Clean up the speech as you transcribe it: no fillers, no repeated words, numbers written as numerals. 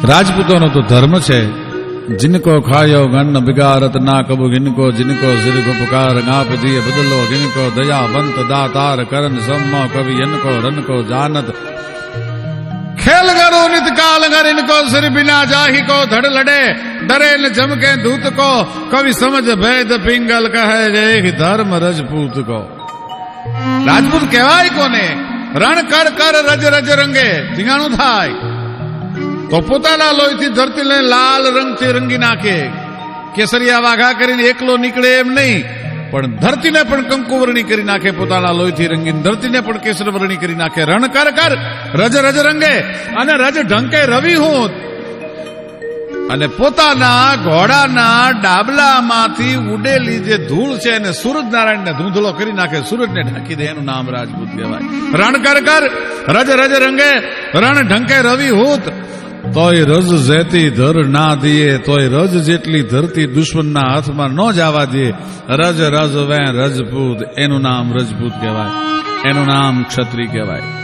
રાજપૂતોનો તો ધર્મ છે, जिनको खायो गन्न बिगारत ना कबू गिनको, जिनको सिर को पुकार गाप दिए बदलो गिनको, दयावंत दातार करन सम्मो कवि इनको रन को जानत, खेल करो नित काल कर इनको, सिर बिना जाही को धड़ लड़े, डरे न चमके दूत को, कवि समझ भेद पिंगल कहे रे धर्म रजपूत को। राजपूत कहेवाय कोने? रण कर कर रज रज रंगे धींगाणु थाय तो पोताना लोहीथी धरतीने लाल रंगथी रंगी नाखे। केसरिया वाघा करीने एकलो નીકળે એમ નહીં, પણ ધરતીને પણ કંકુવર્ણી કરી નાખે, પોતાના લોહીથી રંગીને ધરતીને પણ કેસરવર્ણી કરી નાખે। રણ કર કર રજ રજ રંગે, અને રજ ઢંકે રવિ હું, અને પોતાના ઘોડાના ડાબલામાંથી ઉડેલી જે ધૂળ છે એને સૂરજનારાયણને ધૂંધળો કરી નાખે, સૂરજને ઢાંકી દે, એનું નામ રાજપૂત કહેવાય। રણ કર કર રજ રજ રંગે, રણ ઢંકે રવિ હૂત, તોય રજ જેતી ધર ના દીએ, તોય રજ જેટલી ધરતી દુશ્મનના હાથમાં ન જવા દે। રજ રજ વે રજપૂત, એનું નામ રજપૂત કહેવાય, એનું નામ ક્ષત્રિય કહેવાય।